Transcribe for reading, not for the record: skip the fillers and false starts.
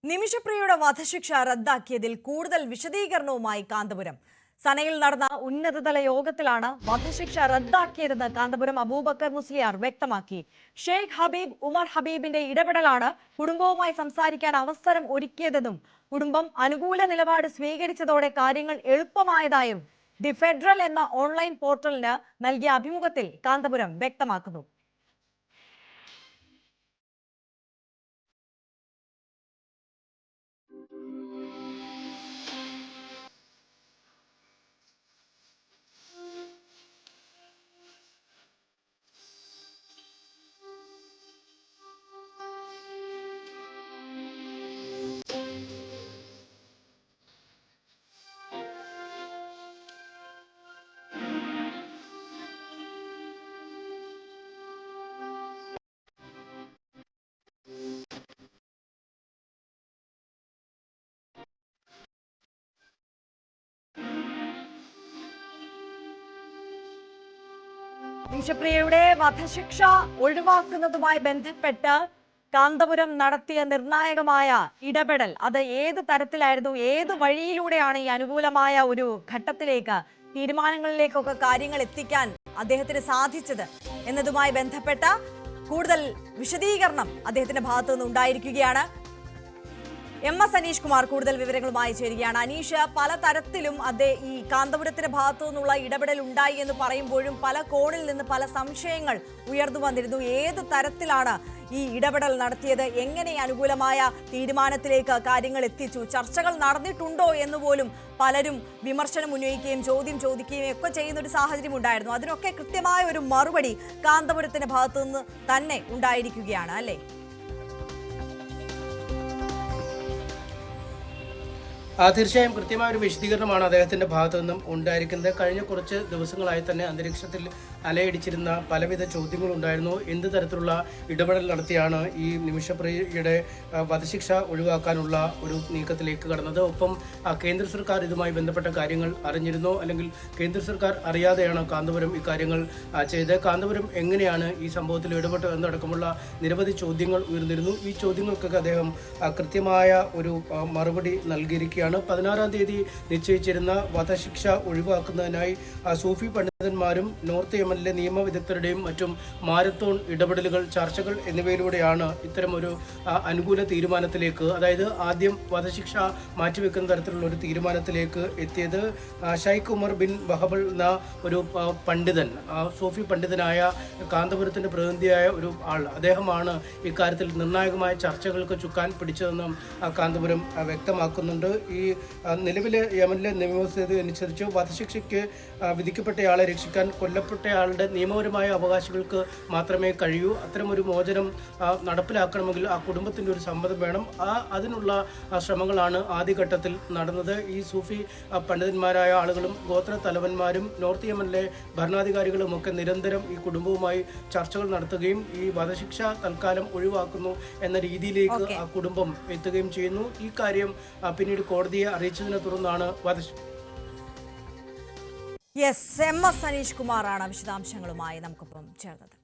നിമിഷപ്രിയയുടെ വധശിക്ഷ റദ്ദാക്കിയതിൽ കൂടുതൽ വിശദീകരണവുമായി കാന്തപുരം. സനയിൽ നടന്ന ഉന്നതതല യോഗത്തിലാണ് വധശിക്ഷ റദ്ദാക്കിയതെന്ന് കാന്തപുരം അബൂബക്കർ മുസ്ലിയാർ വ്യക്തമാക്കി. ഷെയ്ഖ് ഹബീബ് ഉമർ ഹബീബിന്റെ ഇടപെടലാണ് കുടുംബവുമായി സംസാരിക്കാൻ അവസരം ഒരുക്കിയതെന്നും കുടുംബം അനുകൂല നിലപാട് സ്വീകരിച്ചതോടെ കാര്യങ്ങൾ എളുപ്പമായതായും ദി ഫെഡറൽ എന്ന ഓൺലൈൻ പോർട്ടലിന് നൽകിയ അഭിമുഖത്തിൽ കാന്തപുരം വ്യക്തമാക്കുന്നു. നിമിഷപ്രിയയുടെ വധശിക്ഷ ഒഴിവാക്കുന്നതുമായി ബന്ധപ്പെട്ട് കാന്തപുരം നടത്തിയ നിർണായകമായ ഇടപെടൽ അത് ഏത് തരത്തിലായിരുന്നു, ഏത് വഴിയിലൂടെയാണ് ഈ അനുകൂലമായ ഒരു ഘട്ടത്തിലേക്ക് തീരുമാനങ്ങളിലേക്കൊക്കെ കാര്യങ്ങൾ എത്തിക്കാൻ അദ്ദേഹത്തിന് സാധിച്ചത് എന്നതുമായി ബന്ധപ്പെട്ട കൂടുതൽ വിശദീകരണം അദ്ദേഹത്തിന്റെ ഭാഗത്തു നിന്ന് ഉണ്ടായിരിക്കുകയാണ്. എം.എസ്. അനീഷ് കുമാർ കൂടുതൽ വിവരങ്ങളുമായി ചേരുകയാണ്. അനീഷ്, പലതരത്തിലും ഈ കാന്തപുരത്തിന്റെ ഭാഗത്തു നിന്നുള്ള ഇടപെടൽ ഉണ്ടായി എന്ന് പറയുമ്പോഴും പല കോണിൽ നിന്ന് പല സംശയങ്ങൾ ഉയർന്നു വന്നിരുന്നു. ഏത് തരത്തിലാണ് ഈ ഇടപെടൽ നടത്തിയത്? എങ്ങനെ അനുകൂലമായ തീരുമാനത്തിലേക്ക് കാര്യങ്ങൾ എത്തിച്ചു? ചർച്ചകൾ നടന്നിട്ടുണ്ടോ എന്ന് പോലും പലരും വിമർശനം ഉന്നയിക്കുകയും ചോദ്യം ചോദിക്കുകയും ഒക്കെ ചെയ്യുന്ന ഒരു സാഹചര്യം ഉണ്ടായിരുന്നു. അതിനൊക്കെ കൃത്യമായ ഒരു മറുപടി കാന്തപുരത്തിന്റെ ഭാഗത്തു നിന്ന് തന്നെ ഉണ്ടായിരിക്കുകയാണ്, അല്ലേ? തീർച്ചയായും കൃത്യമായ ഒരു വിശദീകരണമാണ് അദ്ദേഹത്തിന്റെ ഭാഗത്തു നിന്നും ഉണ്ടായിരിക്കുന്നത്. കഴിഞ്ഞ കുറച്ച് ദിവസങ്ങളായി തന്നെ അന്തരീക്ഷത്തിൽ അലയടിച്ചിരുന്ന പലവിധ ചോദ്യങ്ങളുണ്ടായിരുന്നു. എന്ത് തരത്തിലുള്ള ഇടപെടൽ നടത്തിയാണ് ഈ നിമിഷപ്രിയയുടെ വധശിക്ഷ ഒഴിവാക്കാനുള്ള ഒരു നീക്കത്തിലേക്ക് കടന്നത്? ഒപ്പം കേന്ദ്ര സർക്കാർ ഇതുമായി ബന്ധപ്പെട്ട കാര്യങ്ങൾ അറിഞ്ഞിരുന്നോ, അല്ലെങ്കിൽ കേന്ദ്ര സർക്കാർ അറിയാതെയാണോ കാന്തപുരം ഇക്കാര്യങ്ങൾ ചെയ്ത്? കാന്തപുരം എങ്ങനെയാണ് ഈ സംഭവത്തിൽ ഇടപെട്ടത് എന്നടക്കമുള്ള നിരവധി ചോദ്യങ്ങൾ ഉയർന്നിരുന്നു. ഈ ചോദ്യങ്ങൾക്കൊക്കെ അദ്ദേഹം കൃത്യമായ ഒരു മറുപടി നൽകിയിരിക്കുകയാണ്. 16-ാം തീയതി നിശ്ചയിച്ചിരുന്ന വധശിക്ഷ ഒഴിവാക്കുന്നതിനായി സൂഫി പണ്ഡിതന്മാരും നോർത്ത് യമനിലെ നിയമവിദഗ്ധരുടെയും മറ്റും മാരത്തോൺ ഇടപെടലുകൾ, ചർച്ചകൾ എന്നിവയിലൂടെയാണ് ഇത്തരമൊരു അനുകൂല തീരുമാനത്തിലേക്ക്, അതായത് ആദ്യം വധശിക്ഷ മാറ്റിവെക്കുന്ന തരത്തിലുള്ള ഒരു തീരുമാനത്തിലേക്ക് എത്തിയത്. ഷൈഖ് ഉമർ ബിൻ ബഹബൽ എന്ന ഒരു പണ്ഡിതൻ, സൂഫി പണ്ഡിതനായ കാന്തപുരത്തിന്റെ പ്രതിനിധിയായ ഒരു ആൾ, അദ്ദേഹമാണ് ഇക്കാര്യത്തിൽ നിർണായകമായ ചർച്ചകൾക്ക് ചുക്കാൻ പിടിച്ചതെന്നും കാന്തപുരം വ്യക്തമാക്കുന്നുണ്ട്. ഈ നിലവിലെ യമനിലെ നിയമവ്യവസ്ഥ അനുസരിച്ച് വധശിക്ഷയ്ക്ക് വിധിക്കപ്പെട്ടയാളെ രക്ഷിക്കാൻ കൊല്ലപ്പെട്ടയാളുടെ നിയമപരമായ അവകാശികൾക്ക് മാത്രമേ കഴിയൂ. അത്തരമൊരു മോചനം നടപ്പിലാക്കണമെങ്കിൽ ആ കുടുംബത്തിൻ്റെ ഒരു സമ്മതം വേണം. അതിനുള്ള ശ്രമങ്ങളാണ് ആദ്യഘട്ടത്തിൽ നടന്നത്. ഈ സൂഫി പണ്ഡിതന്മാരായ ആളുകളും ഗോത്ര തലവന്മാരും നോർത്ത് യമനിലെ ഭരണാധികാരികളും ഒക്കെ നിരന്തരം ഈ കുടുംബവുമായി ചർച്ചകൾ നടത്തുകയും ഈ വധശിക്ഷ തൽക്കാലം ഒഴിവാക്കുന്നു എന്ന രീതിയിലേക്ക് ആ കുടുംബം എത്തുകയും ചെയ്യുന്നു. ഈ കാര്യം പിന്നീട് കോടതിയെ അറിയിച്ചതിനെ തുടർന്നാണ് എം.എസ്. അനീഷ് കുമാറാണ് വിശദാംശങ്ങളുമായി നമുക്കൊപ്പം ചേർന്നത്.